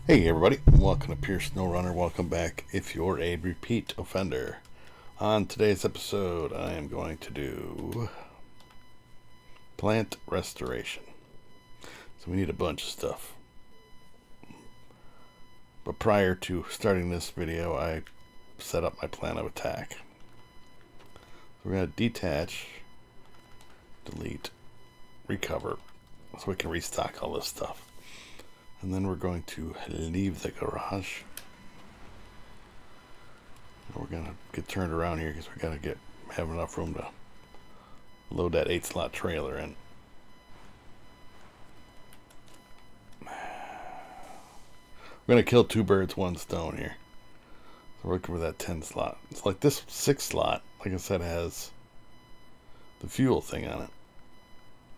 Hey everybody, welcome to Pure Snowrunner. Welcome back if you're a repeat offender. On today's episode, I am going to do plant restoration. So we need a bunch of stuff. But prior to starting this video, I set up my plan of attack. So we're going to detach, delete, recover, so we can restock all this stuff. And then we're going to leave the garage. We're going to get turned around here because we got to have enough room to load that 8-slot trailer in. We're going to kill two birds, one stone here. So we're looking for that 10-slot. It's like this 6-slot, like I said, has the fuel thing on it.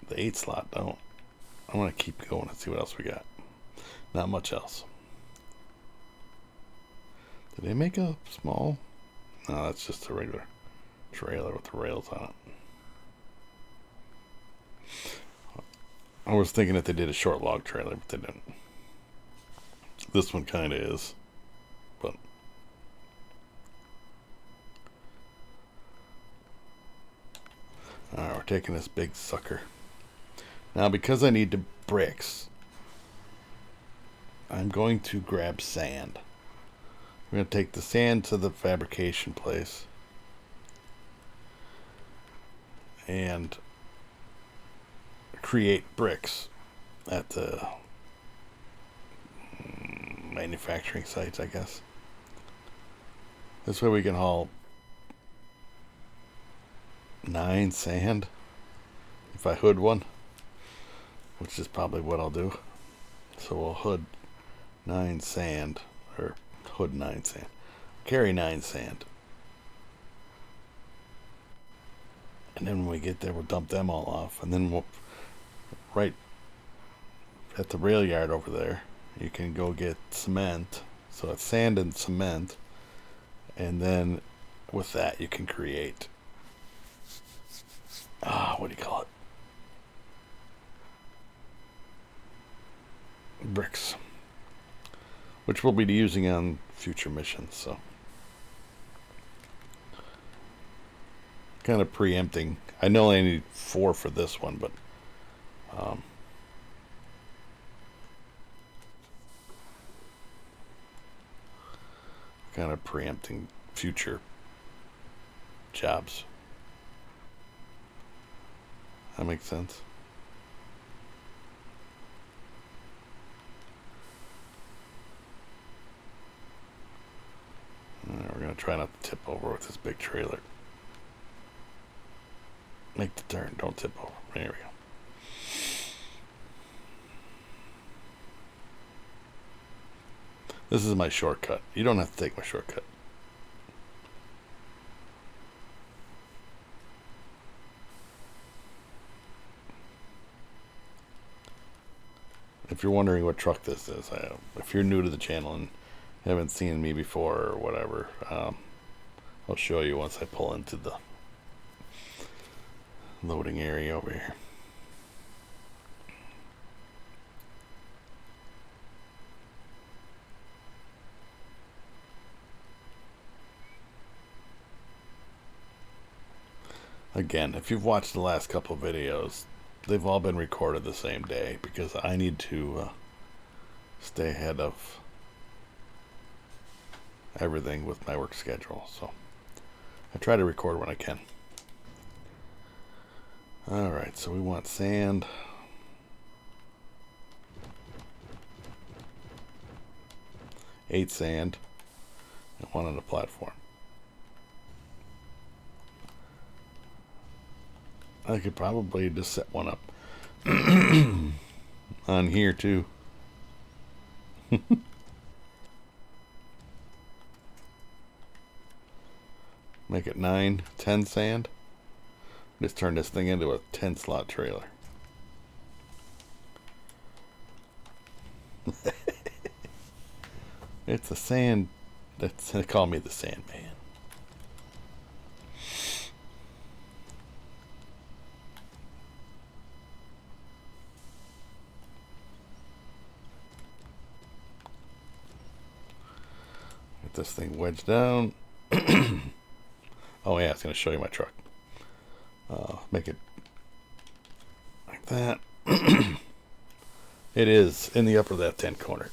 The 8-slot don't. I'm going to keep going and see what else we got. Not much else. Did they make a small? No, that's just a regular trailer with the rails on it. I was thinking that they did a short log trailer, but they didn't. This one kind of is. But alright, we're taking this big sucker. Now, because I need the bricks, I'm going to grab sand. We're going to take the sand to the fabrication place and create bricks at the manufacturing sites, I guess. This way we can haul 9 sand if I hood one, which is probably what I'll do. So we'll hood 9 sand, or hood 9 sand, carry 9 sand, and then when we get there we'll dump them all off, and then we'll right at the rail yard over there you can go get cement. So it's sand and cement, and then with that you can create what do you call it, bricks, which we'll be using on future missions. So kind of preempting. I know I need 4 for this one, but kind of preempting future jobs. That makes sense. We're going to try not to tip over with this big trailer. Make the turn, don't tip over. There we go. This is my shortcut. You don't have to take my shortcut. If you're wondering what truck this is, if you're new to the channel and haven't seen me before or whatever, I'll show you once I pull into the loading area over here. Again, if you've watched the last couple of videos, they've all been recorded the same day because I need to stay ahead of everything with my work schedule. So I try to record when I can. Alright, so we want sand. Eight sand and 1 on the platform. I could probably just set one up on here too. Make it 9, 10 sand. Just turn this thing into a 10-slot trailer. It's a sand. They call me the Sandman. get this thing wedged down. Oh yeah, I was going to show you my truck. Make it like that. It is in the upper left-hand corner.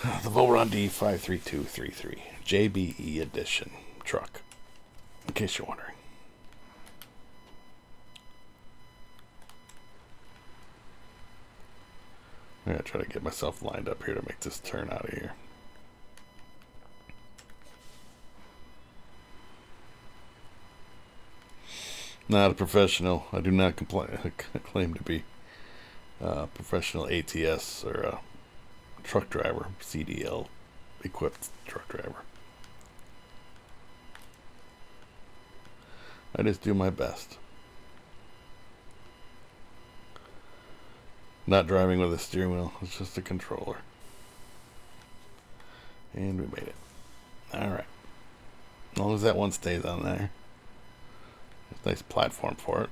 The Voron D53233 JBE edition truck, in case you're wondering. I'm going to try to get myself lined up here to make this turn out of here. Not a professional. I do not claim to be a professional ATS or a truck driver, CDL equipped truck driver. I just do my best. Not driving with a steering wheel, it's just a controller. And we made it. Alright. As long as that one stays on there. There's a nice platform for it.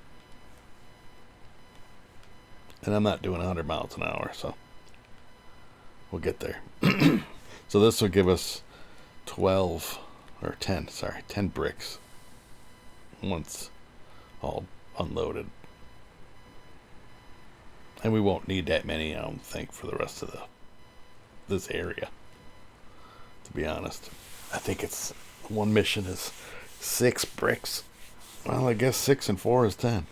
And I'm not doing 100 miles an hour, so we'll get there. So this will give us 10 bricks once all unloaded. And we won't need that many, I don't think, for the rest of this area. To be honest, I think it's one mission is 6 bricks. Well, I guess 6 and 4 is 10.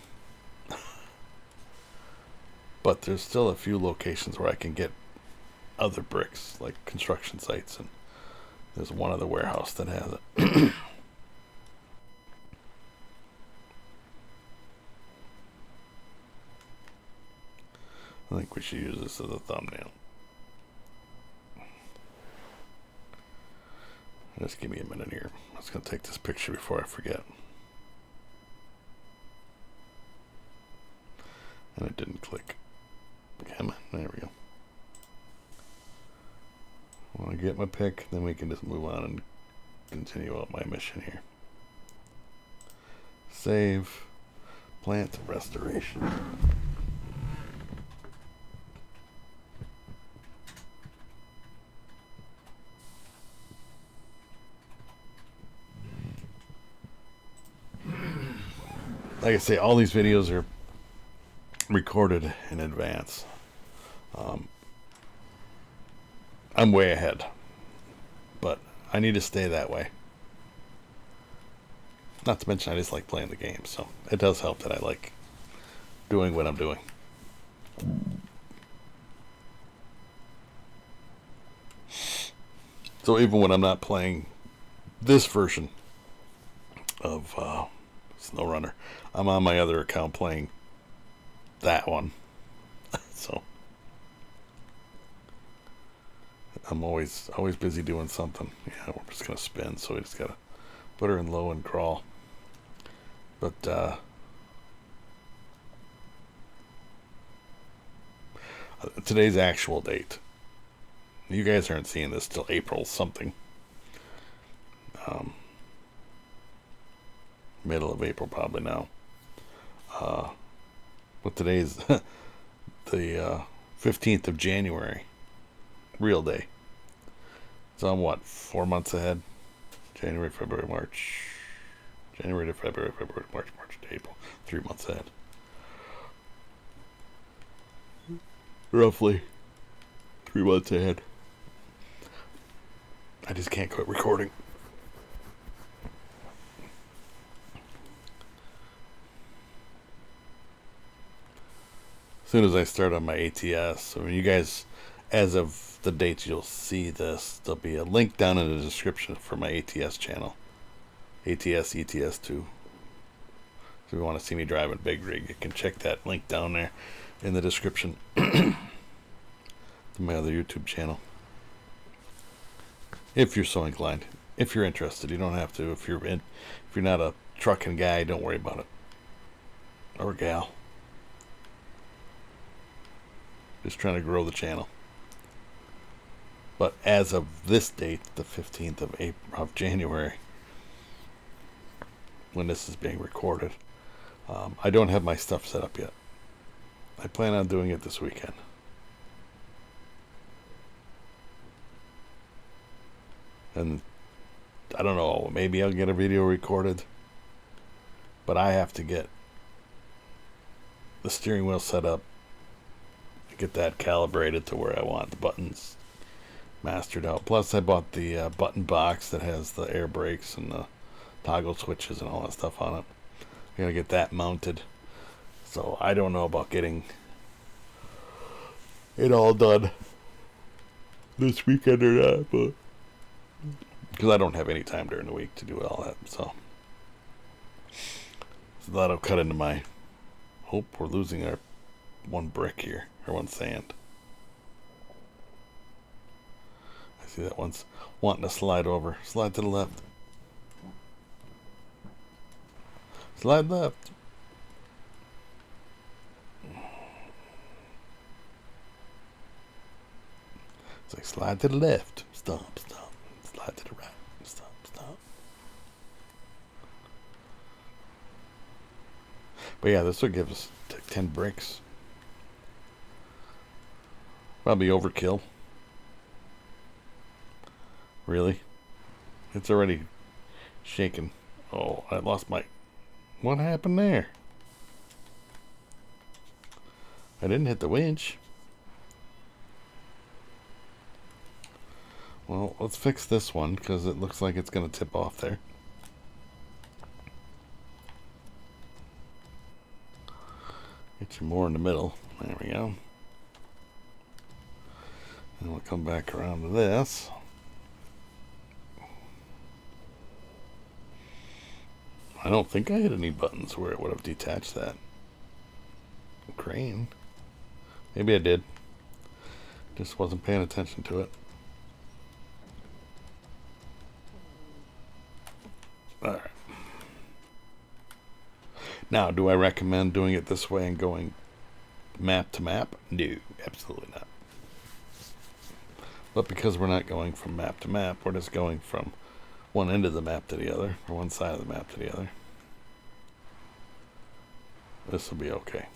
But there's still a few locations where I can get other bricks, like construction sites, and there's one other warehouse that has it. I think we should use this as a thumbnail. Just give me a minute here. I'm just going to take this picture before I forget. And it didn't click. Come on, there we go. When I get my pick, then we can just move on and continue out my mission here. Save. Plant restoration. Like I say, all these videos are recorded in advance. I'm way ahead, but I need to stay that way. Not to mention I just like playing the game, so it does help that I like doing what I'm doing. So even when I'm not playing this version of Snowrunner, I'm on my other account playing that one. So I'm always busy doing something. Yeah, we're just gonna spin, so we just gotta put her in low and crawl. But today's actual date. You guys aren't seeing this till April something. Middle of April probably now. But today's the 15th of January. Real day. So I'm what, 4 months ahead? January, February, March. January to February, February to March, March to April. 3 months ahead. Roughly 3 months ahead. I just can't quit recording. As soon as I start on my ATS, I mean, you guys, as of the date you'll see this, there'll be a link down in the description for my ATS channel. ATS, ETS2. So if you want to see me driving big rig, you can check that link down there in the description to my other YouTube channel. If you're so inclined. If you're interested, you don't have to. If you're not a trucking guy, don't worry about it. Or gal. Just trying to grow the channel. But as of this date, the 15th of January, when this is being recorded, I don't have my stuff set up yet. I plan on doing it this weekend. And I don't know, maybe I'll get a video recorded, but I have to get the steering wheel set up, get that calibrated to where I want the buttons mastered out. Plus I bought the button box that has the air brakes and the toggle switches and all that stuff on it. I gotta get that mounted. So I don't know about getting it all done this weekend or not, but because I don't have any time during the week to do all that, so that'll cut into my hope. We're losing our one brick here, or one sand. I see that one's wanting to slide over. Slide to the left. Slide left. It's like slide to the left. Stop, stop. Slide to the right. Stop, stop. But yeah, this will give us 10 bricks. Probably overkill. Really? It's already shaking. Oh, I lost my... What happened there? I didn't hit the winch. Well, let's fix this one, because it looks like it's going to tip off there. Get you more in the middle. There we go. And we'll come back around to this. I don't think I hit any buttons where it would have detached that crane. Maybe I did. Just wasn't paying attention to it. Alright. Now, do I recommend doing it this way and going map to map? No, absolutely not. But because we're not going from map to map, we're just going from one end of the map to the other, or one side of the map to the other. This will be okay.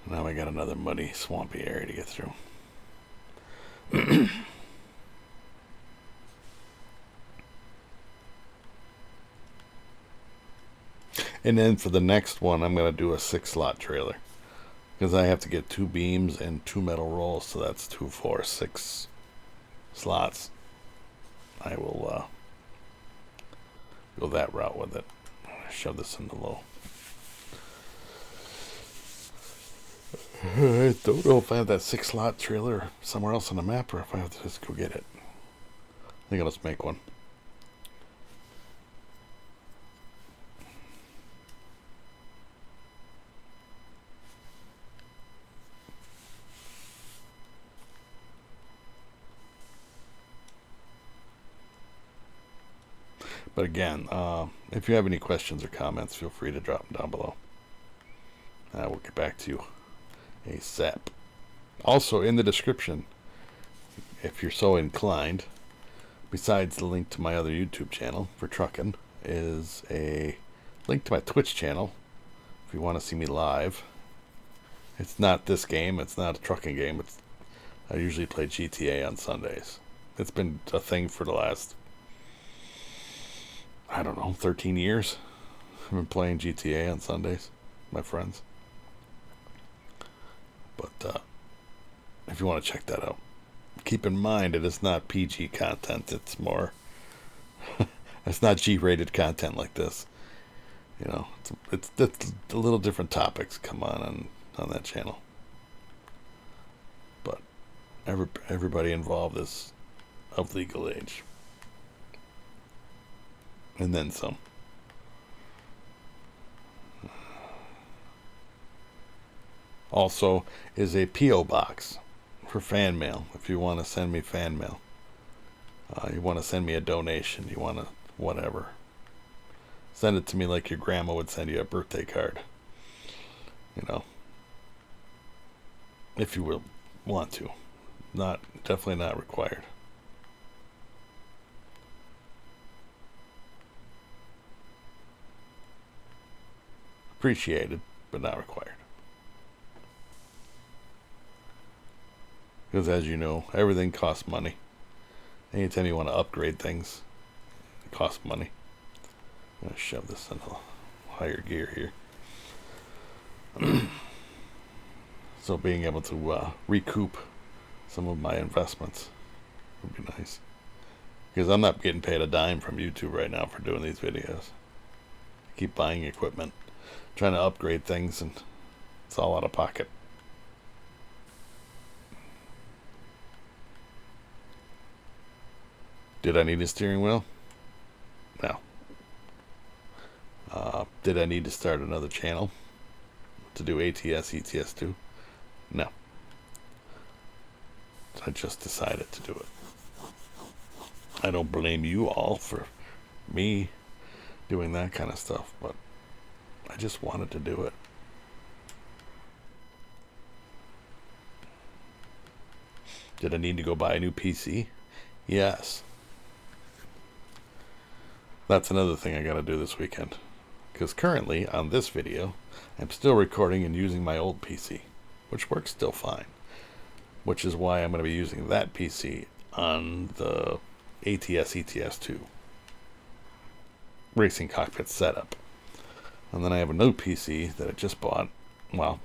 Now I got another muddy, swampy area to get through. And then for the next one, I'm going to do a 6-slot trailer. Because I have to get 2 beams and 2 metal rolls, so that's 2, 4, 6 slots. I will go that route with it. Shove this in the low. I don't know if I have that 6-slot trailer somewhere else on the map, or if I have to just go get it. I think I'll just make one. But again, if you have any questions or comments, feel free to drop them down below. I will get back to you ASAP. Also, in the description, if you're so inclined, besides the link to my other YouTube channel for trucking, is a link to my Twitch channel if you want to see me live. It's not this game, it's not a trucking game. I usually play GTA on Sundays. It's been a thing for the last, I don't know, 13 years. I've been playing GTA on Sundays, my friends. But if you want to check that out, keep in mind it is not PG content. It's more, it's not G-rated content like this. You know, it's a little different topics come on that channel. But everybody involved is of legal age. And then some. Also is a P.O. box for fan mail. If you want to send me fan mail. You want to send me a donation. You want to whatever. Send it to me like your grandma would send you a birthday card. You know, if you will want to. Definitely not required. Appreciated, but not required. Because as you know, everything costs money. Anytime you want to upgrade things, it costs money. I'm going to shove this in a higher gear here. So being able to recoup some of my investments would be nice. Because I'm not getting paid a dime from YouTube right now for doing these videos. I keep buying equipment, trying to upgrade things, and it's all out of pocket. Did I need a steering wheel? No. Did I need to start another channel to do ATS, ETS2? No. I just decided to do it. I don't blame you all for me doing that kind of stuff, but I just wanted to do it. Did I need to go buy a new PC? Yes. That's another thing I gotta do this weekend. Because currently, on this video, I'm still recording and using my old PC, which works still fine. Which is why I'm going to be using that PC on the ATS ETS2 racing cockpit setup. And then I have a new PC that I just bought. Well,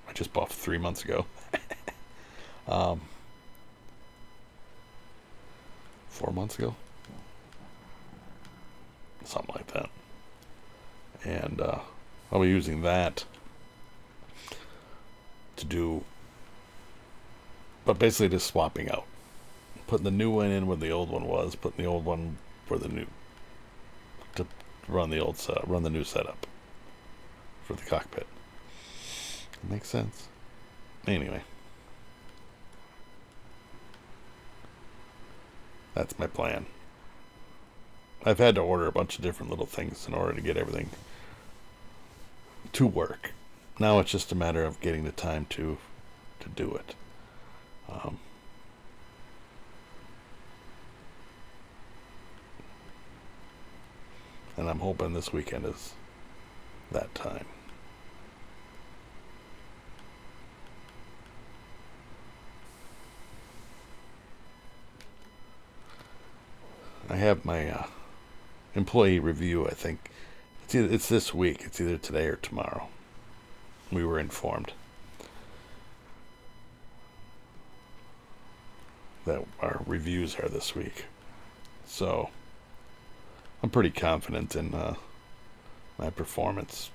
I just bought 3 months ago. 4 months ago? Something like that. And I'll be using that to do, but basically just swapping out, putting the new one in where the old one was, putting the old one for the new, to run the old setup, run the new setup for the cockpit. Makes sense. Anyway, that's my plan. I've had to order a bunch of different little things in order to get everything to work. Now it's just a matter of getting the time to do it. And I'm hoping this weekend is that time. I have my employee review, I think. It's this week. It's either today or tomorrow. We were informed that our reviews are this week. So I'm pretty confident in my performance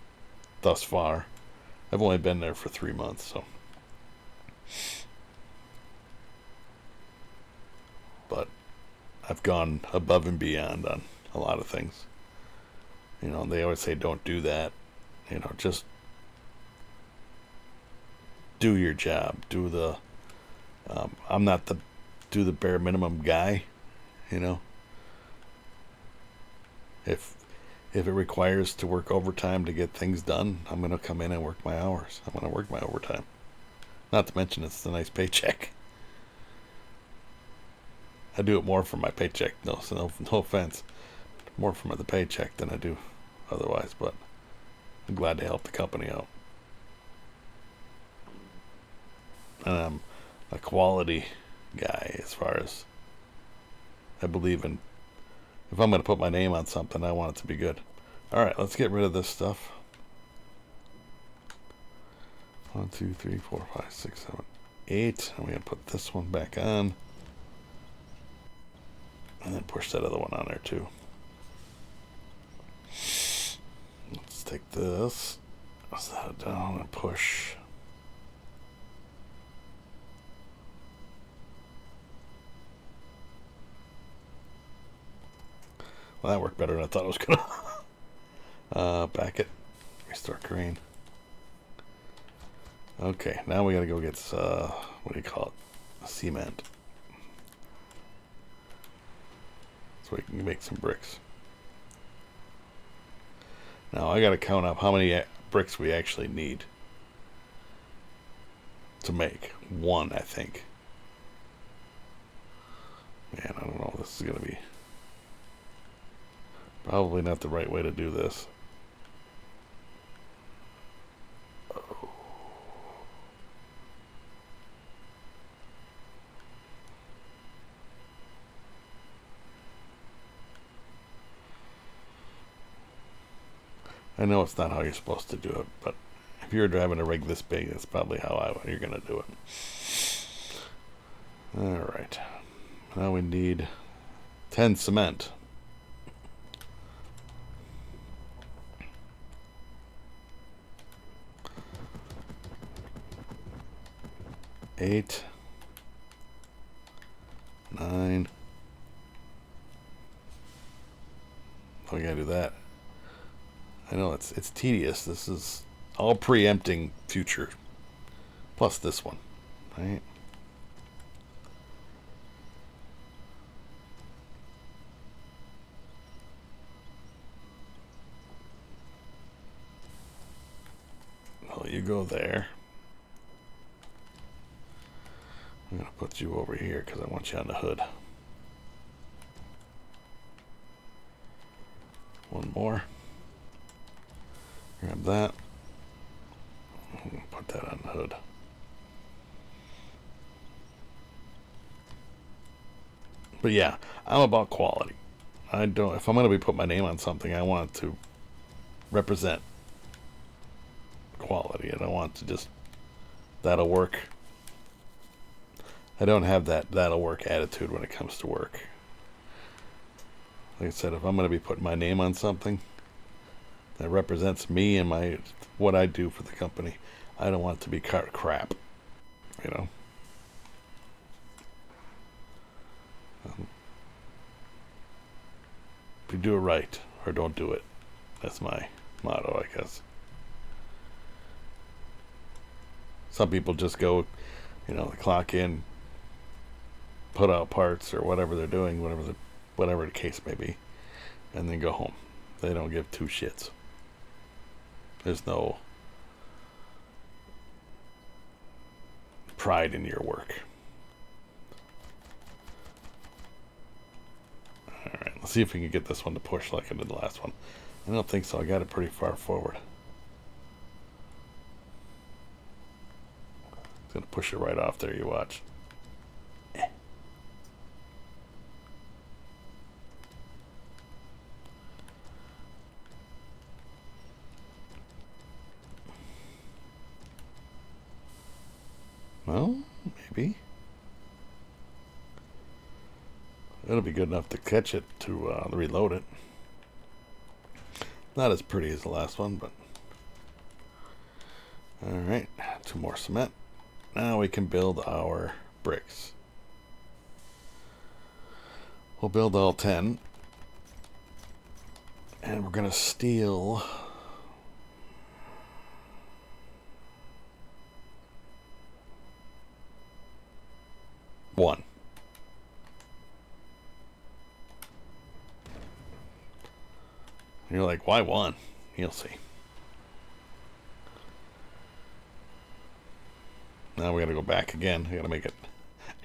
thus far. I've only been there for 3 months, so. But I've gone above and beyond on a lot of things. You know, they always say don't do that. You know, just do your job. Do the I'm not the do the bare minimum guy, you know. If it requires to work overtime to get things done, I'm going to come in and work my hours. I'm going to work my overtime. Not to mention it's a nice paycheck. I do it more for my paycheck. No offense. More for the paycheck than I do otherwise, but I'm glad to help the company out. And I'm a quality guy as far as I believe in. If I'm going to put my name on something, I want it to be good. Alright, let's get rid of this stuff. 1, 2, 3, 4, 5, 6, 7, 8. And we're going to put this one back on. And then push that other one on there too. Let's take this. Set it down and push. Well, that worked better than I thought it was gonna. Back it. Restart crane. Okay, now we gotta go get what do you call it? Cement. So we can make some bricks. Now I gotta count up how many bricks we actually need. to make. One, I think. Man, I don't know. This is going to be probably not the right way to do this. I know it's not how you're supposed to do it, but if you're driving a rig this big, that's probably how you're going to do it. Alright. Now we need 10 cement. Eight. 9. Oh, we gotta do that. I know it's tedious. This is all preempting future. Plus this one, right? Well, you go there. I'm gonna put you over here because I want you on the hood. One more. Grab that. Put that on the hood. But yeah, I'm about quality. I don't. If I'm going to be putting my name on something, I want to represent quality. I don't want to just that'll work. I don't have that that'll work attitude when it comes to work. Like I said, if I'm going to be putting my name on something that represents me and my what I do for the company, I don't want it to be crap, you know. If you do it right or don't do it, that's my motto, I guess. Some people just go, you know, clock in, put out parts or whatever they're doing, whatever the case may be, and then go home. They don't give two shits. There's no pride in your work. Alright, let's see if we can get this one to push like I did the last one. I don't think so. I got it pretty far forward. It's going to push it right off there, you watch. Well, maybe. It'll be good enough to catch it to reload it. Not as pretty as the last one, but... Alright, 2 more cement. Now we can build our bricks. We'll build all 10. And we're going to steal... one. And you're like, why one? You'll see. Now we gotta go back again. I gotta make it.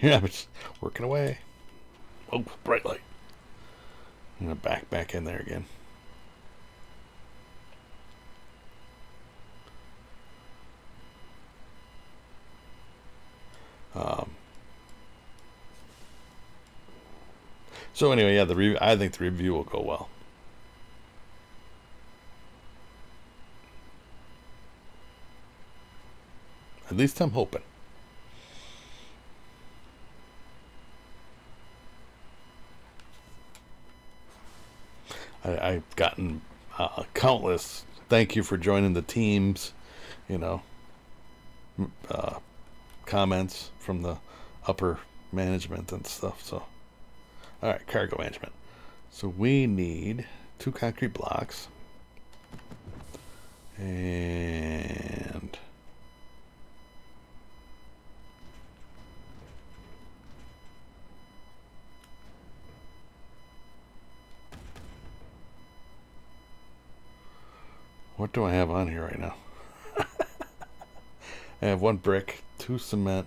Yeah, I'm just working away. Oh, bright light. I'm gonna back in there again. So anyway, yeah, I think the review will go well. At least I'm hoping. I've gotten countless thank you for joining the teams, you know, comments from the upper management and stuff. So, all right, cargo management. So we need 2 concrete blocks and what do I have on here right now? I have 1 brick, 2 cement.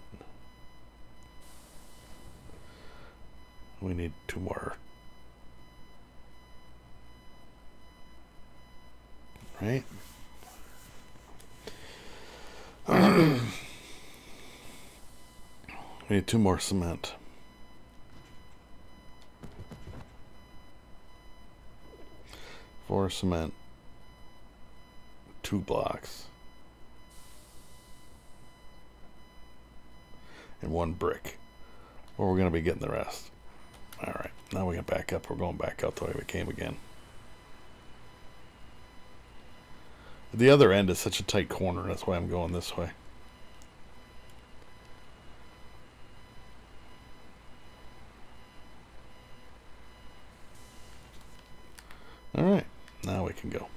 We need 2 more. Right? We need 2 more cement. 4 cement. 2 blocks. And 1 brick. Or we're going to be getting the rest. Alright, now we can back up. We're going back out the way we came again. The other end is such a tight corner, that's why I'm going this way. Alright, now we can go.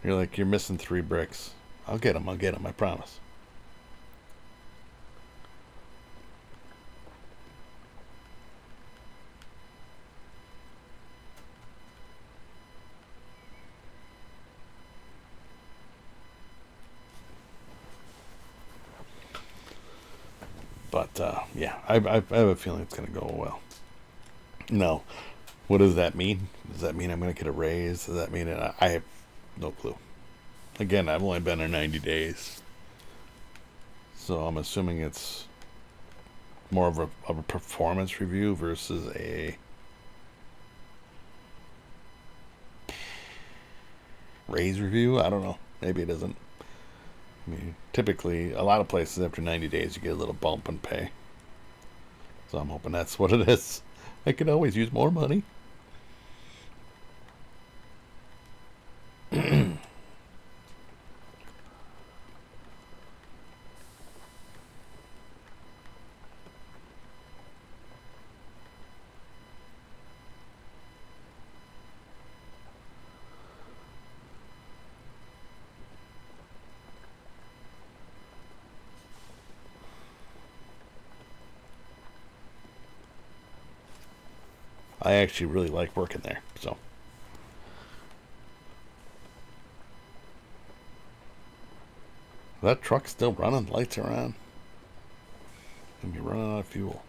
You're like, you're missing 3 bricks. I'll get them, I promise. But, yeah, I have a feeling it's going to go well. No. What does that mean? Does that mean I'm going to get a raise? Does that mean I have no clue. Again, I've only been there 90 days. So I'm assuming it's more of a performance review versus a raise review. I don't know. Maybe it isn't. I mean, typically, a lot of places after 90 days, you get a little bump in pay. So I'm hoping that's what it is. I could always use more money. I actually really like working there, so. That truck's still running, lights are on. And you're running out of fuel.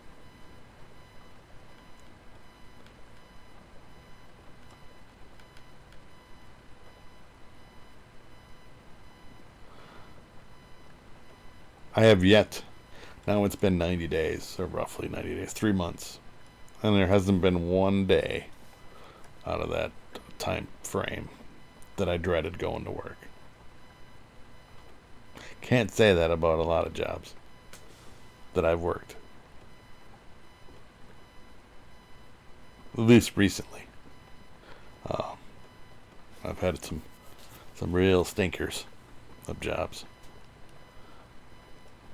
I have yet. Now it's been 90 days, or roughly 90 days, 3 months. And there hasn't been one day out of that time frame that I dreaded going to work. Can't say that about a lot of jobs that I've worked. At least recently. I've had some real stinkers of jobs.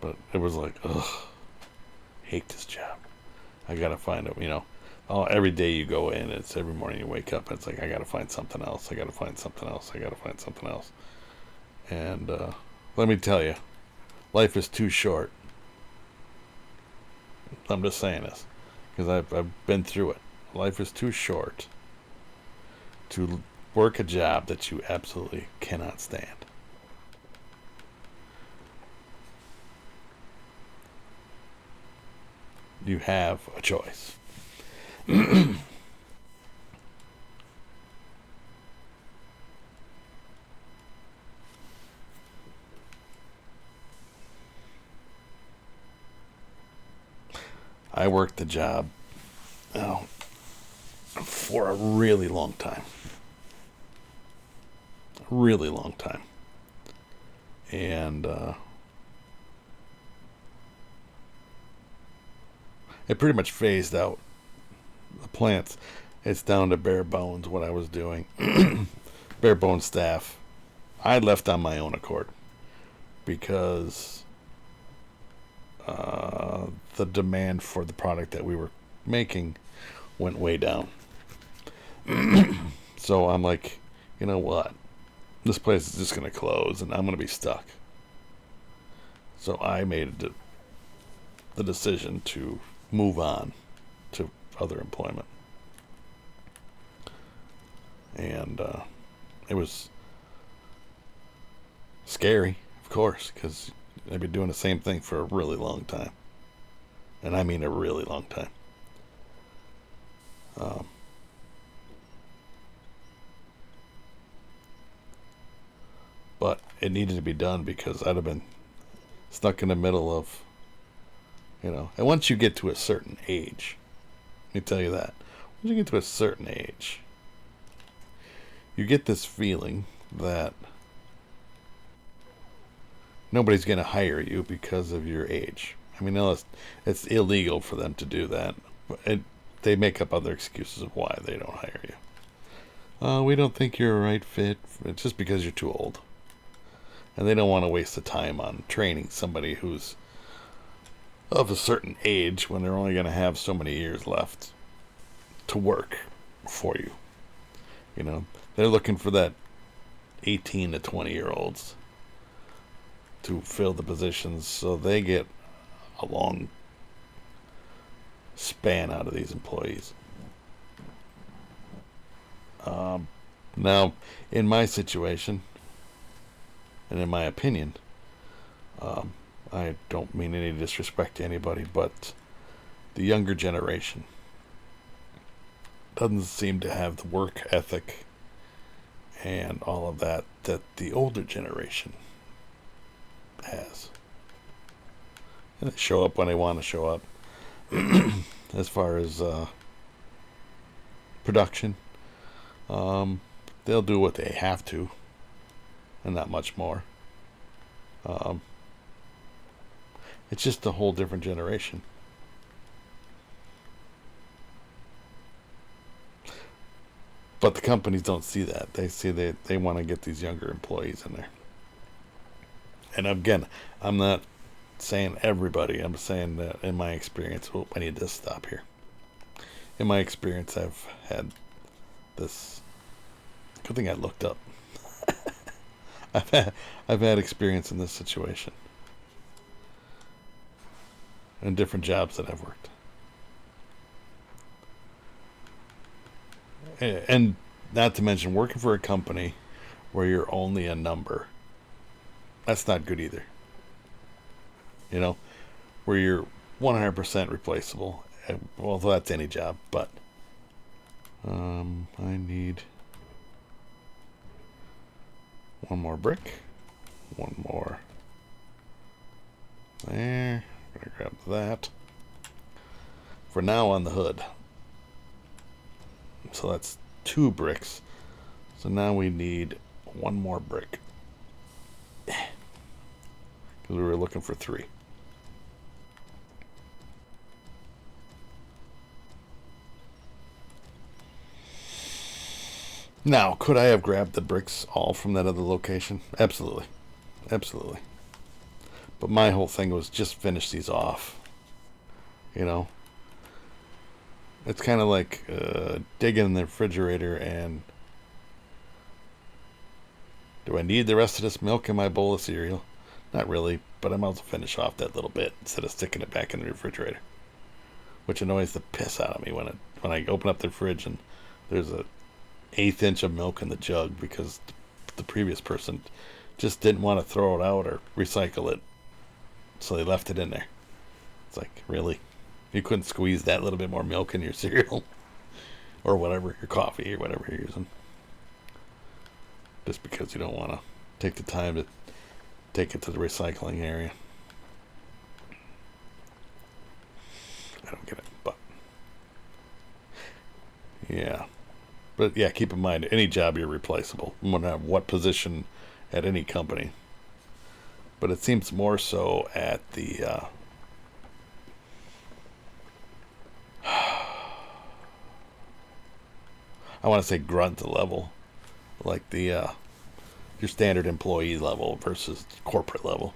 But it was like, ugh, hate this job. I gotta find it, every day you go in, it's every morning you wake up, and it's like, I gotta find something else, I gotta find something else, I gotta find something else. And let me tell you, life is too short. I'm just saying this, because I've been through it. Life is too short to work a job that you absolutely cannot stand. You have a choice. I worked the job for a really long time. A really long time. And it pretty much phased out the plants. It's down to bare bones what I was doing. Bare bones staff. I left on my own accord because the demand for the product that we were making went way down. So I'm like, you know what? This place is just going to close and I'm going to be stuck. So I made the decision to move on to other employment. And it was scary, of course, because they've been doing the same thing for a really long time. And I mean a really long time. But it needed to be done because I'd have been stuck in the middle of, and once you get to a certain age, let me tell you that, once you get to a certain age, you get this feeling that nobody's going to hire you because of your age. I mean, it's illegal for them to do that. But they make up other excuses of why they don't hire you. We don't think you're a right fit. It's just because you're too old. And they don't want to waste the time on training somebody who's of a certain age when they're only going to have so many years left to work for you. They're looking for that 18 to 20-year-olds to fill the positions so they get a long span out of these employees. Now, in my situation, and in my opinion, I don't mean any disrespect to anybody, but the younger generation doesn't seem to have the work ethic and all of that the older generation has. And they show up when they want to show up. As far as production, they'll do what they have to, and not much more. It's just a whole different generation. But the companies don't see that. They see they want to get these younger employees in there. And again, I'm not saying everybody. I'm saying that in my experience, I need to stop here. In my experience, I've had this. Good thing I looked up. I've had experience in this situation. In different jobs that I've worked. And not to mention working for a company where you're only a number. That's not good either. Where you're 100% replaceable. Well, that's any job, but I need one more brick. One more there. I'm going to grab that. For now on the hood. So that's 2 bricks. So now we need one more brick. Because we were looking for 3. Now, could I have grabbed the bricks all from that other location? Absolutely. Absolutely. But my whole thing was just finish these off. It's kind of like digging in the refrigerator and do I need the rest of this milk in my bowl of cereal? Not really, but I might as well finish off that little bit instead of sticking it back in the refrigerator. Which annoys the piss out of me when I open up the fridge and there's a 1/8 inch of milk in the jug because the previous person just didn't want to throw it out or recycle it. So they left it in there. It's like, really? You couldn't squeeze that little bit more milk in your cereal? Or whatever, your coffee or whatever you're using. Just because you don't want to take the time to take it to the recycling area. I don't get it, but yeah. But yeah, keep in mind, any job you're replaceable, no matter what position at any company. But it seems more so at the I want to say grunt level, like the your standard employee level versus corporate level.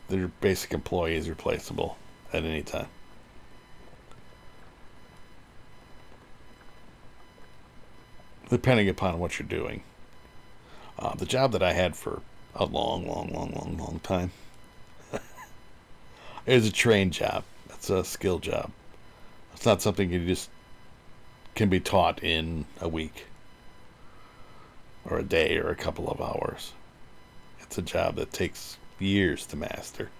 Their basic employee is replaceable at any time. Depending upon what you're doing. The job that I had for a long time is a trained job. It's a skill job. It's not something you just can be taught in a week. or a day or a couple of hours. It's a job that takes years to master.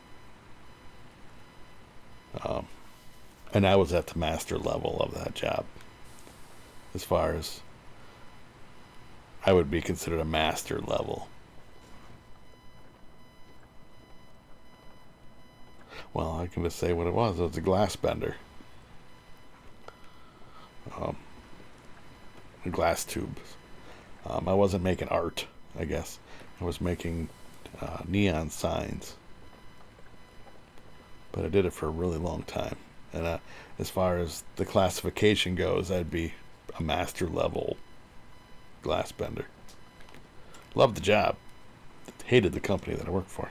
And I was at the master level of that job. As far as I would be considered a master level. Well, I can just say what it was. It was a glass bender. Glass tubes. I wasn't making art, I guess. I was making neon signs. But I did it for a really long time. And as far as the classification goes, I'd be a master level glass bender. Loved the job. Hated the company that I worked for.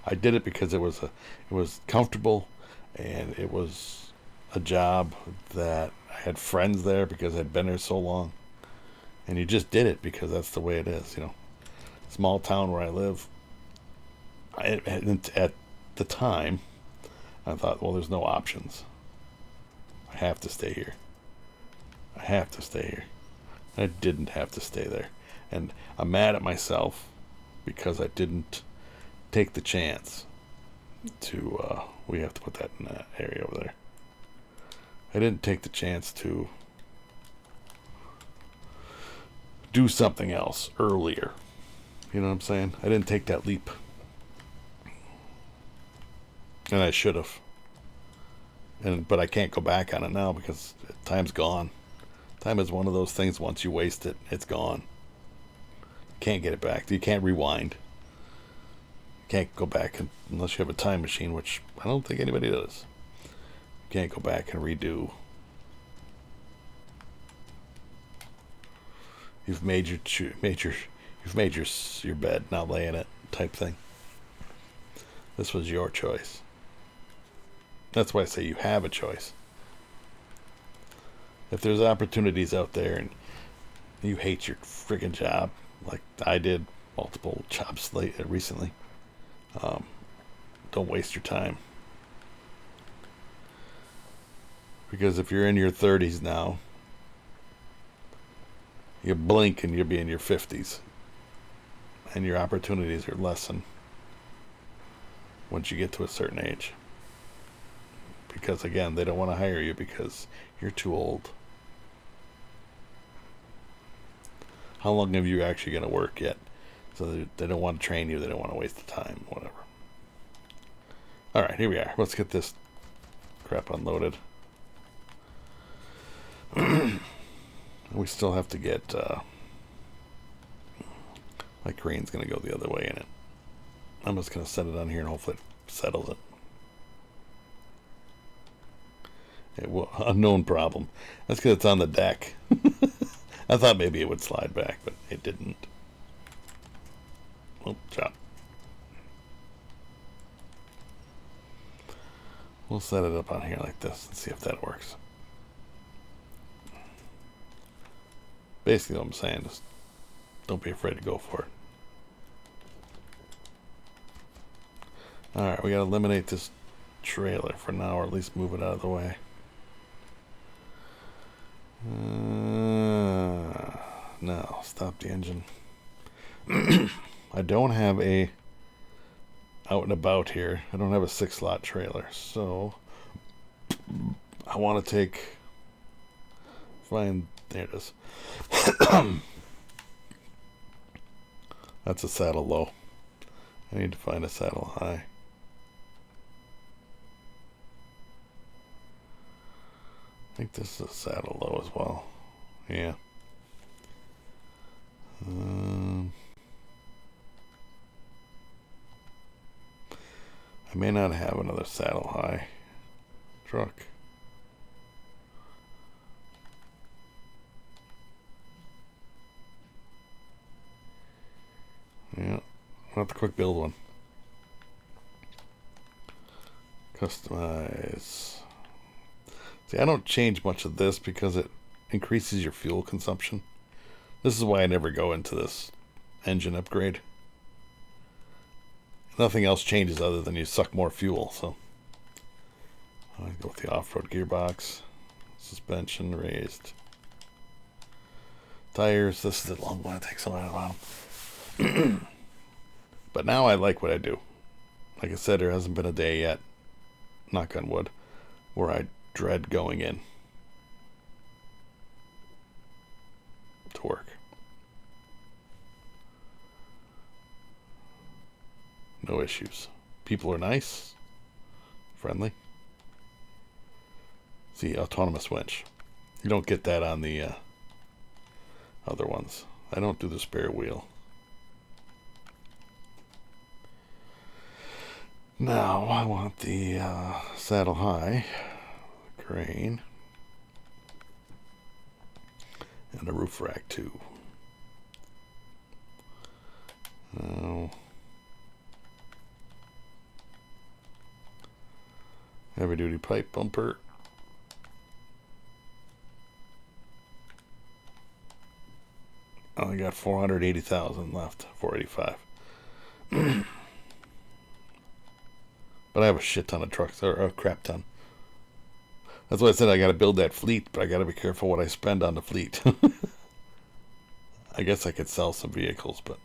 I did it because it was comfortable, and it was a job that I had friends there because I'd been there so long. And you just did it because that's the way it is, you know. Small town where I live. At the time, I thought, well, there's no options. I have to stay here. I have to stay here. I didn't have to stay there. And I'm mad at myself because I didn't take the chance to, we have to put that in that area over there. I didn't take the chance to do something else earlier. You know what I'm saying? I didn't take that leap. And I should have. But I can't go back on it now because time's gone. Time is one of those things, once you waste it, it's gone. You can't get it back. You can't rewind. You can't go back unless you have a time machine, which I don't think anybody does. You can't go back and redo. You've made your bed, now lay in it, type thing. This was your choice. That's why I say you have a choice. If there's opportunities out there and you hate your friggin' job, like I did multiple jobs recently, don't waste your time. Because if you're in your 30s now, you blink and you'll be in your 50s. And your opportunities are lessened once you get to a certain age. Because again, they don't want to hire you because you're too old. How long have you actually going to work yet? So they don't want to train you. They don't want to waste the time, whatever. All right, here we are. Let's get this crap unloaded. We still have to get... my crane's going to go the other way in it. I'm just going to set it on here and hopefully it settles it. Unknown problem. That's because it's on the deck. I thought maybe it would slide back, but it didn't. Oh, chop. We'll set it up on here like this and see if that works. Basically what I'm saying is don't be afraid to go for it. Alright, we gotta eliminate this trailer for now, or at least move it out of the way. No, stop the engine. I don't have a out and about here. I don't have a 6-slot trailer, so I want to there it is. That's a saddle low. I need to find a saddle high. I think this is a saddle low as well. Yeah. I may not have another saddle high truck. Yeah, I'll have to quick build one. Customize. See, I don't change much of this because it increases your fuel consumption. This is why I never go into this engine upgrade. Nothing else changes other than you suck more fuel, so I go with the off-road gearbox, suspension raised, Tires, this is the long one. It takes a lot out of them. But now I like what I do. Like I said, there hasn't been a day yet, knock on wood, where I dread going in to work. No issues. People are nice, friendly. See, autonomous winch. You don't get that on the other ones. I don't do the spare wheel. Now I want the saddle high crane and a roof rack too. Now, heavy duty pipe bumper. I only got 480,000 left. 485. But I have a shit ton of trucks, or a crap ton. That's why I said I got to build that fleet, but I got to be careful what I spend on the fleet. I guess I could sell some vehicles, but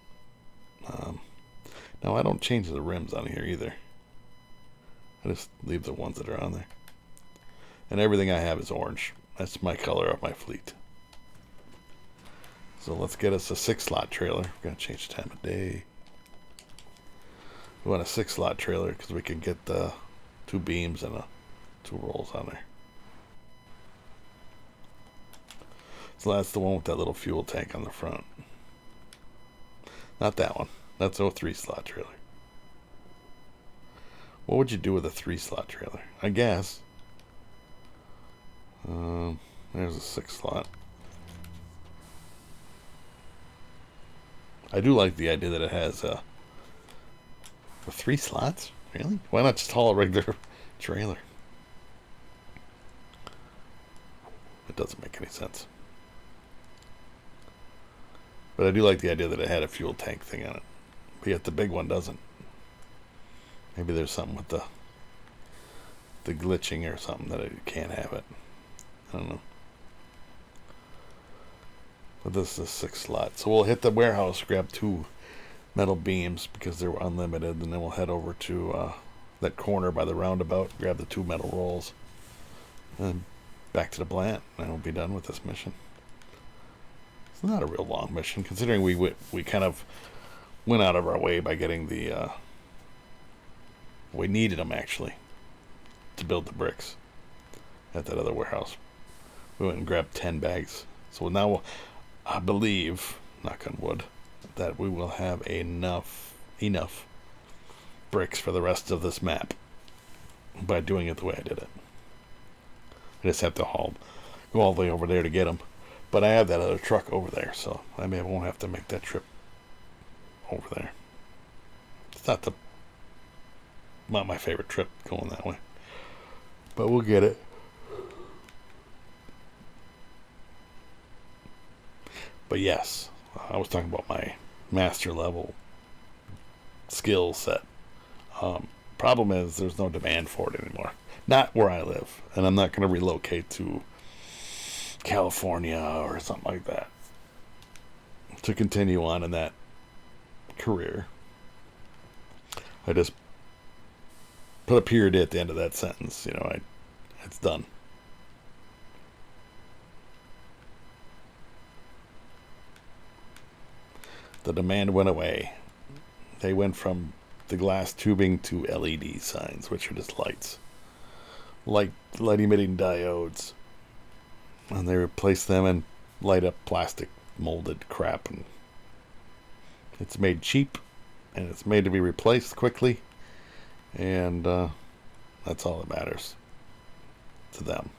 no, I don't change the rims on here either. I just leave the ones that are on there. And everything I have is orange. That's my color of my fleet. So let's get us a 6-slot trailer. We're going to change the time of day. We want a 6-slot trailer because we can get 2 beams and 2 rolls on there. So that's the one with that little fuel tank on the front. Not that one. That's a 3-slot trailer. What would you do with a 3-slot trailer? I guess. There's a 6-slot. I do like the idea that it has 3 slots? Really? Why not just haul a regular trailer? It doesn't make any sense. But I do like the idea that it had a fuel tank thing on it. But yet the big one doesn't. Maybe there's something with the glitching or something that it can't have it. I don't know. But this is a 6-slot. So we'll hit the warehouse, grab 2 metal beams because they were unlimited, and then we'll head over to that corner by the roundabout, grab the 2 metal rolls, and back to the plant, and we'll be done with this mission. It's not a real long mission, considering we kind of went out of our way by getting the we needed them actually to build the bricks at that other warehouse. We went and grabbed 10 bags. So now I believe, knock on wood, that we will have enough bricks for the rest of this map by doing it the way I did it. I just have to go all the way over there to get them. But I have that other truck over there, so I won't have to make that trip over there. It's not my favorite trip going that way, but we'll get it. But yes, I was talking about my master level skill set. Problem is there's no demand for it anymore. Not where I live, and I'm not going to relocate to California or something like that to continue on in that career. I just put a period at the end of that sentence. It's done. The demand went away. They went from the glass tubing to LED signs, which are just light emitting diodes. And they replaced them and light up plastic molded crap, and it's made cheap, and it's made to be replaced quickly, and that's all that matters to them.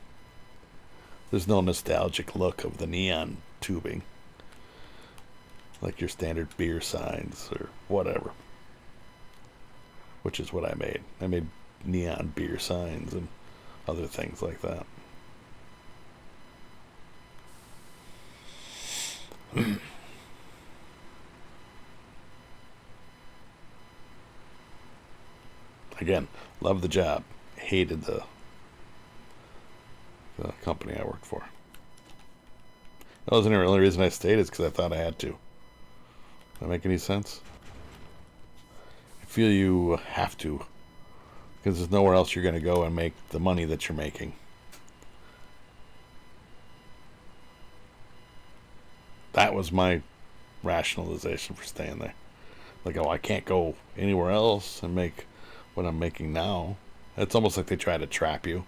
There's no nostalgic look of the neon tubing like your standard beer signs or whatever, which is what I made. I made neon beer signs and other things like that. Again, loved the job, hated the company I worked for. That wasn't the only reason I stayed, is because I thought I had to. Does that make any sense? I feel you have to, because there's nowhere else you're going to go and make the money that you're making. That was my rationalization for staying there. Like, oh, I can't go anywhere else and make what I'm making now. It's almost like they try to trap you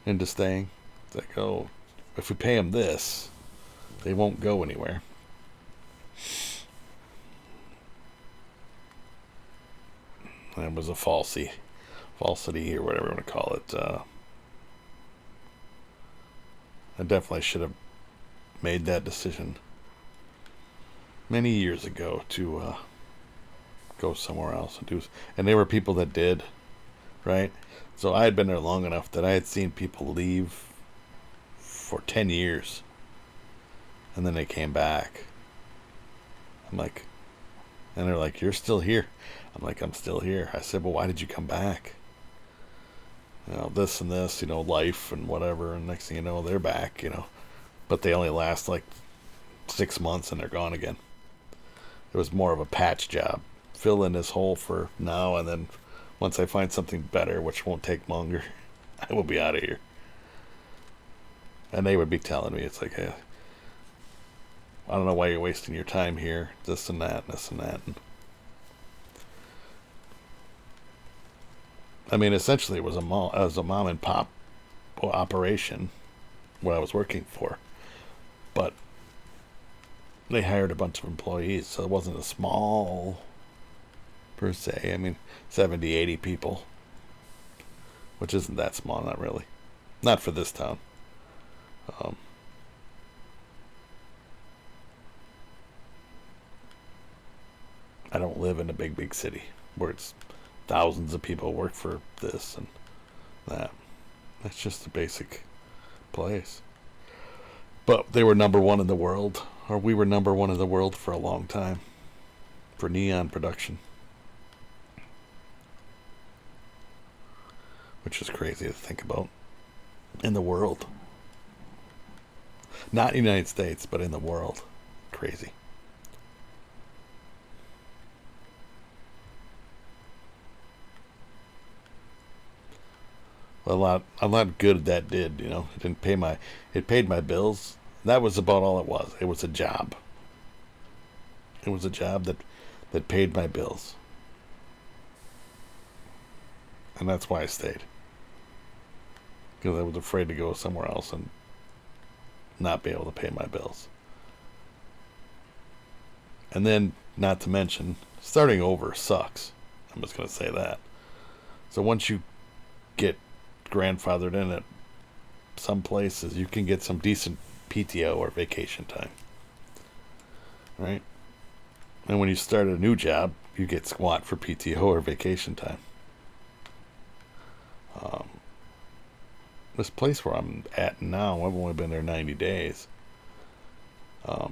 into staying. It's like, oh, if we pay them this, they won't go anywhere. And it was a falsity, or whatever you want to call it. I definitely should have made that decision many years ago to go somewhere else and do. And there were people that did, right? So I had been there long enough that I had seen people leave for 10 years, and then they came back. I'm like, and they're like, "You're still here." I'm like, "I'm still here." I said, "Well, why did you come back?" You know, this and this, you know, life and whatever. And next thing you know, they're back, you know. But they only last like 6 months and they're gone again. It was more of a patch job. Fill in this hole for now, and then once I find something better, which won't take longer, I will be out of here. And they would be telling me, it's like, hey, I don't know why you're wasting your time here, this and that, and this and that. And I mean, essentially, it was a mom and pop operation what I was working for, but they hired a bunch of employees, so it wasn't a small per se. I mean, 70, 80 people, which isn't that small, not really, not for this town. I don't live in a big city where it's thousands of people work for this and that. That's just a basic place. But they were number one in the world, or we were number one in the world for a long time, for neon production. Which is crazy to think about. In the world. Not in the United States, but in the world. Crazy. A lot good that did, you know. It paid my bills. That was about all it was. It was a job. It was a job that paid my bills. And that's why I stayed. Because I was afraid to go somewhere else and not be able to pay my bills. And then, not to mention, starting over sucks. I'm just going to say that. So once you get grandfathered in at some places, you can get some decent PTO or vacation time, right? And when you start a new job, you get squat for PTO or vacation time. This place where I'm at now, I've only been there 90 days, but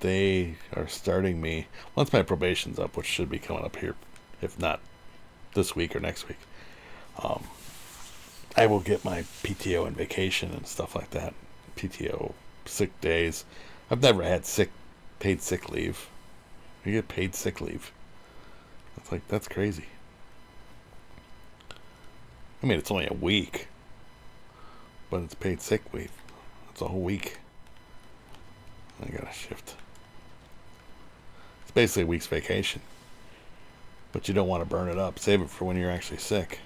they are starting me once my probation's up, which should be coming up here, if not this week or next week. I will get my PTO and vacation and stuff like that. PTO, sick days. I've never had paid sick leave. You get paid sick leave. It's like, that's crazy. I mean, it's only a week, but it's paid sick leave. It's a whole week. I gotta shift. It's basically a week's vacation, but you don't want to burn it up. Save it for when you're actually sick.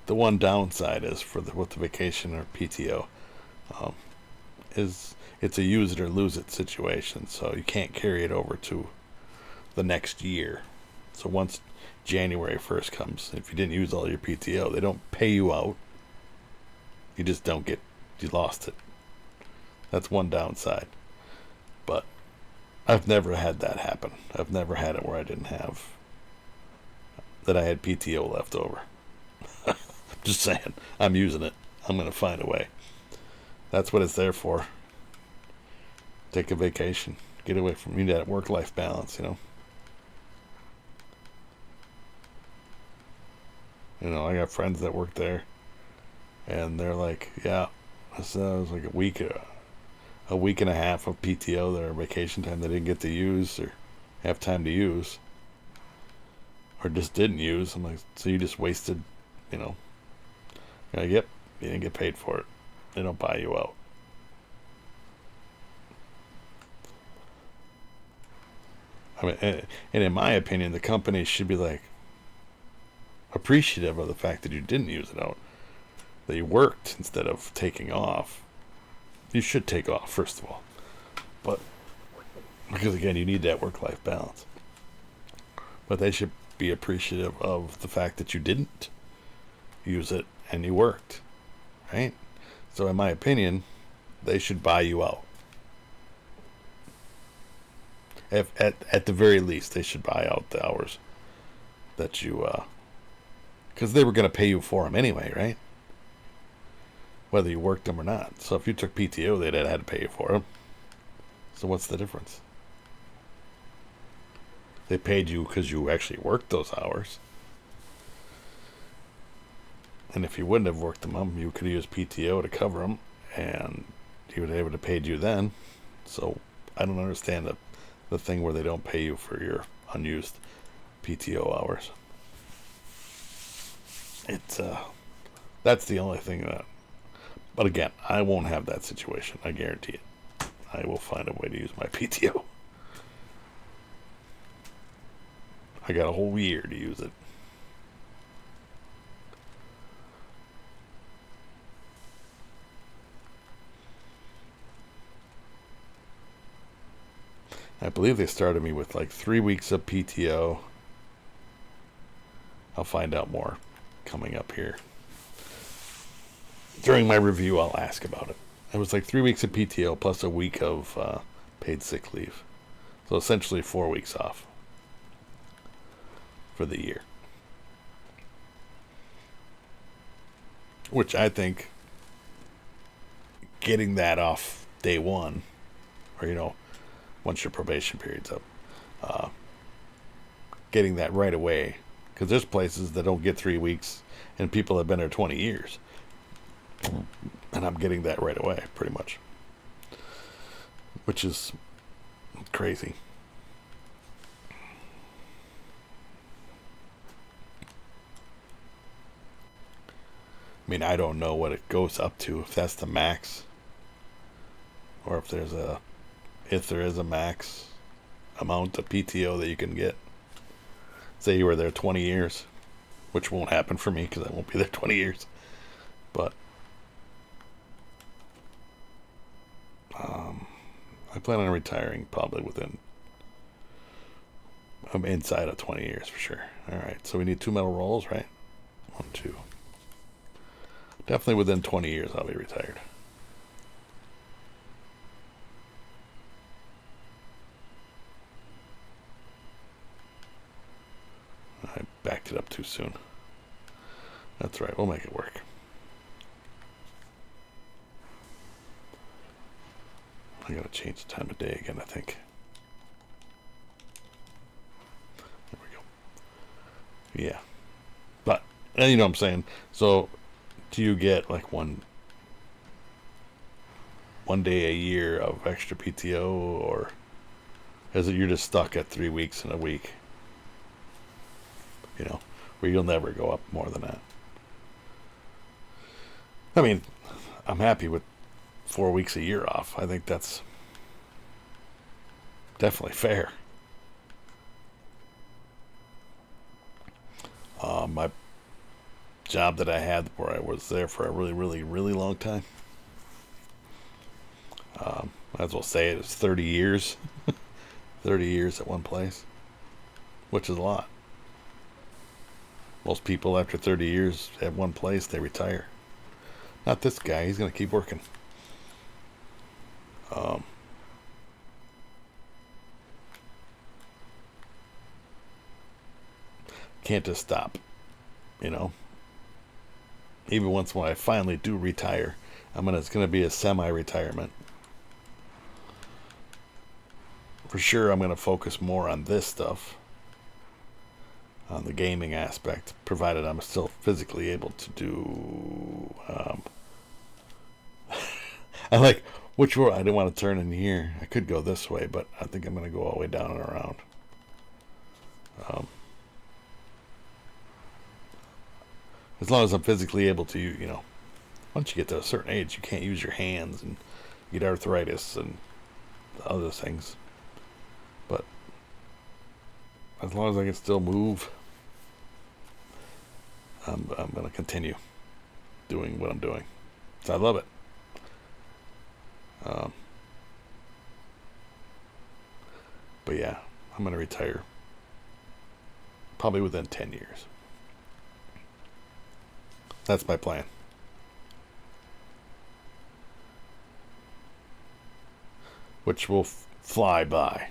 The one downside is with the vacation or PTO, is it's a use it or lose it situation. So you can't carry it over to the next year. So once January 1st comes, if you didn't use all your PTO, they don't pay you out. You just don't get, you lost it. That's one downside. But I've never had that happen. I've never had it where I didn't have, that I had PTO left over. Just saying, I'm using it. I'm going to find a way. That's what it's there for. Take a vacation. Get away from, you need that work-life balance, you know. You know, I got friends that work there, and they're like, yeah, this was like a week and a half of PTO, their vacation time they didn't get to use or have time to use, or just didn't use. I'm like, so you just wasted, you know? You're like, yep, you didn't get paid for it. They don't buy you out. I mean, and in my opinion, the company should be like appreciative of the fact that you didn't use it out, that you worked instead of taking off. You should take off, first of all, but because again, you need that work-life balance. But they should be appreciative of the fact that you didn't use it and you worked, right? So, in my opinion, they should buy you out. If, at the very least, they should buy out the hours that you, because they were going to pay you for them anyway, right? Whether you worked them or not. So if you took PTO, they'd had to pay you for them. So what's the difference? They paid you because you actually worked those hours. And if you wouldn't have worked them, you could have used PTO to cover them, and he would have paid you then. So I don't understand the thing where they don't pay you for your unused PTO hours. It's that's the only thing that. But again, I won't have that situation. I guarantee it. I will find a way to use my PTO. I got a whole year to use it. I believe they started me with like 3 weeks of PTO. I'll find out more coming up here. During my review, I'll ask about it. It was like 3 weeks of PTO plus a week of paid sick leave. So essentially 4 weeks off for the year. Which I think getting that off day one, or, you know, once your probation period's up, getting that right away. Because there's places that don't get 3 weeks and people have been there 20 years. And I'm getting that right away, pretty much. Which is crazy. I mean, I don't know what it goes up to, if that's the max, or if there is a max amount of PTO that you can get. Say you were there 20 years, which won't happen for me because I won't be there 20 years. But I plan on retiring probably I'm inside of 20 years for sure. All right, so we need 2 metal rolls, right? 1, 2. Definitely within 20 years I'll be retired. I backed it up too soon. That's right, we'll make it work. I gotta change the time of day again, I think. There we go. Yeah. But, you know what I'm saying? So, do you get like one day a year of extra PTO, or is it you're just stuck at 3 weeks in a week? You know, where you'll never go up more than that. I mean, I'm happy with 4 weeks a year off. I think that's definitely fair. My job that I had where I was there for a really, really, really long time. Might as well say it was 30 years. 30 years at one place, which is a lot. Most people after 30 years at one place, they retire. Not this guy. He's going to keep working. Can't just stop, you know. Even once when I finally do retire, it's going to be a semi-retirement. For sure, I'm going to focus more on this stuff. on the gaming aspect, provided I'm still physically able to do. I like which way. I didn't want to turn in here. I could go this way, but I think I'm going to go all the way down and around. As long as I'm physically able to, once you get to a certain age, you can't use your hands and you get arthritis and other things. But as long as I can still move, I'm going to continue doing what I'm doing. So I love it. But yeah, I'm going to retire probably within 10 years. That's my plan. Which will fly by.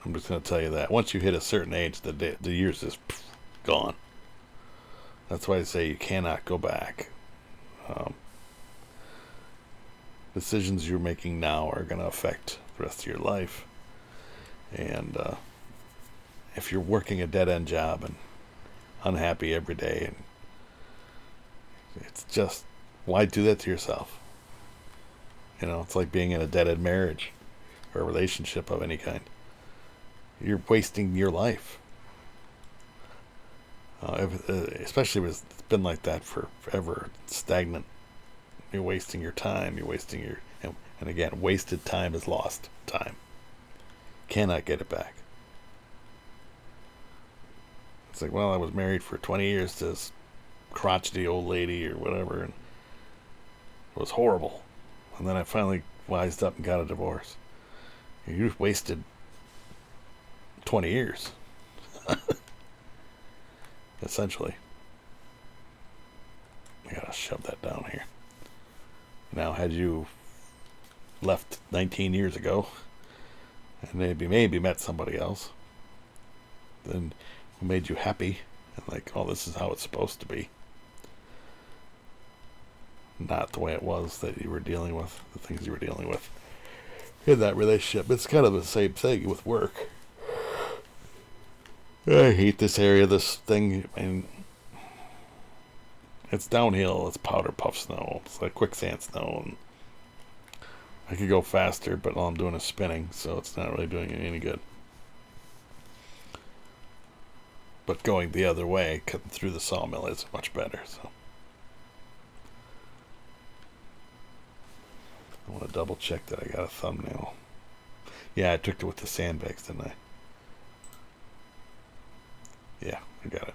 I'm just going to tell you that. Once you hit a certain age, the years is gone. That's why I say you cannot go back. Decisions you're making now are going to affect the rest of your life. And if you're working a dead-end job and unhappy every day, and it's just, why do that to yourself? It's like being in a dead-end marriage or a relationship of any kind. You're wasting your life. Especially if it's been like that for forever, stagnant. You're wasting your time. You're wasting your... And again, wasted time is lost time. Cannot get it back. It's like, well, I was married for 20 years to this crotchety old lady or whatever, and it was horrible. And then I finally wised up and got a divorce. You just wasted 20 years. Essentially. I gotta shove that down here. Now, had you left 19 years ago and maybe met somebody else, then who made you happy and like, oh, this is how it's supposed to be, not the way it was that you were dealing with, the things you were dealing with in that relationship. It's kind of the same thing with work. I hate this area, this thing. I mean, it's downhill, it's powder puff snow, it's like quicksand snow, and I could go faster, but all I'm doing is spinning, so it's not really doing any good. But going the other way, cutting through the sawmill, is much better. So I want to double check that I got a thumbnail. Yeah, I took it with the sandbags, didn't I? Yeah, I got it.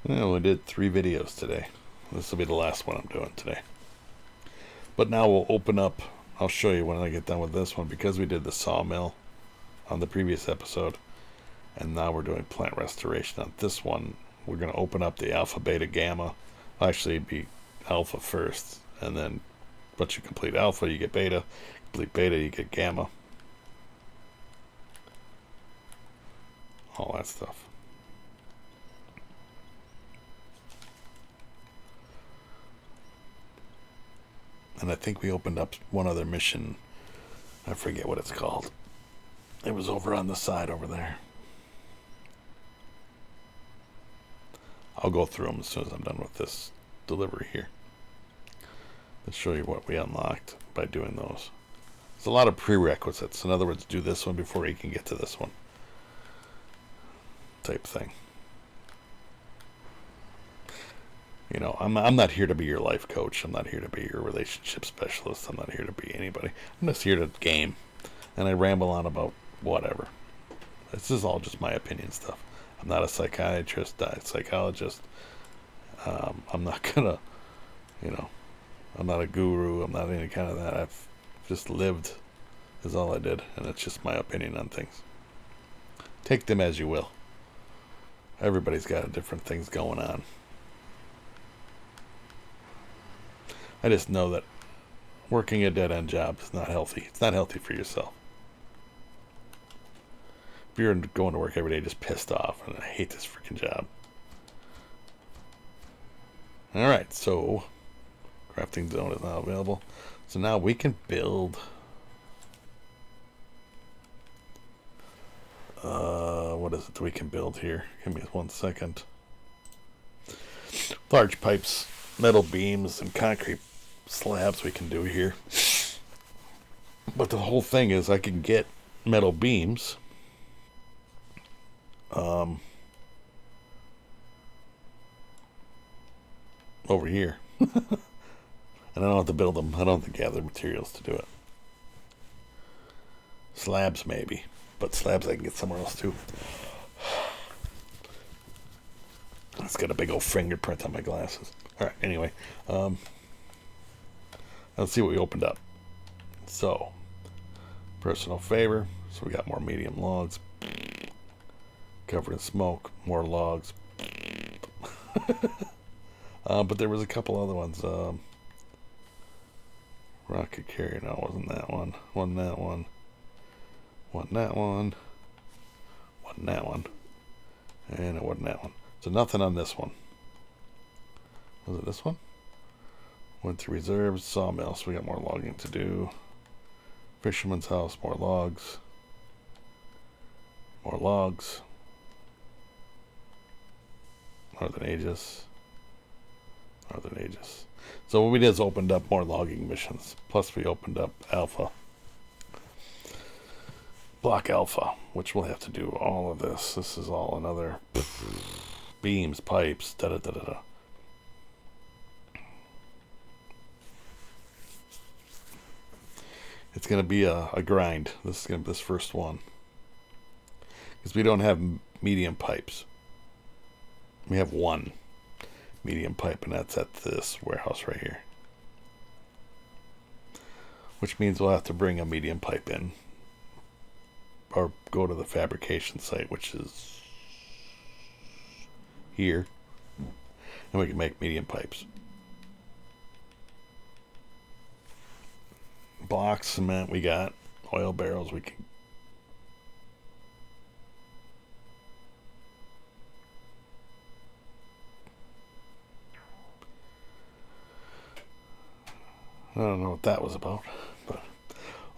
Well, we did 3 videos today. This will be the last one I'm doing today. But now we'll open up. I'll show you when I get done with this one, because we did the sawmill on the previous episode, and now we're doing plant restoration on this one. We're going to open up the alpha, beta, gamma. Well, actually, it'd be alpha first, and then once you complete alpha, you get beta. Complete beta, you get gamma. All that stuff. And I think we opened up one other mission. I forget what it's called. It was over on the side over there. I'll go through them as soon as I'm done with this delivery here. Let's show you what we unlocked by doing those. There's a lot of prerequisites. In other words, do this one before you can get to this one. Type thing. I'm not here to be your life coach. I'm not here to be your relationship specialist. I'm not here to be anybody. I'm just here to game. And I ramble on about whatever. This is all just my opinion stuff. I'm not a psychiatrist, psychologist. I'm not gonna, I'm not a guru. I'm not any kind of that. I've just lived is all I did. And it's just my opinion on things. Take them as you will. Everybody's got different things going on. I just know that working a dead-end job is not healthy. It's not healthy for yourself. If you're going to work every day just pissed off, and I hate this freaking job. Alright, so crafting zone is now available. So now we can build What is it that we can build here? Give me 1 second. Large pipes, metal beams, and concrete slabs we can do here. But the whole thing is I can get metal beams. Over here. And I don't have to build them. I don't have to gather materials to do it. Slabs maybe. But slabs I can get somewhere else too. It's got a big old fingerprint on my glasses. Alright, anyway. Let's see what we opened up. So, personal favor. So we got more medium logs. Covered in smoke. More logs. But there was a couple other ones. Rocket carrier. No, it wasn't that one. Wasn't that one. Wasn't that one. Wasn't that one. And it wasn't that one. So nothing on this one. Was it this one? Went to reserves. Sawmill. So we got more logging to do. Fisherman's house. More logs. More logs. Northern Aegis. Northern Aegis. So what we did is opened up more logging missions. Plus we opened up Alpha. Block Alpha, which we'll have to do all of this. This is all another beams, pipes, da da da da da. It's gonna be a grind. This is gonna be this first one. Because we don't have medium pipes. We have one medium pipe, and that's at this warehouse right here. Which means we'll have to bring a medium pipe in. Or go to the fabrication site, which is here. And we can make medium pipes. Blocks, cement we got. Oil barrels we can. I don't know what that was about. But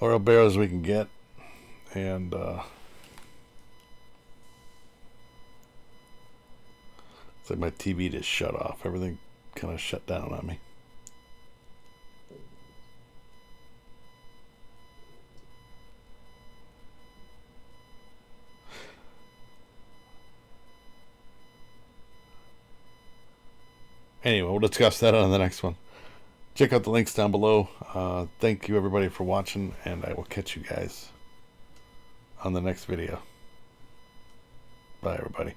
oil barrels we can get. And it's like my TV just shut off. Everything kind of shut down on me. Anyway, we'll discuss that on the next one. Check out the links down below. Thank you everybody for watching, and I will catch you guys on the next video. Bye everybody.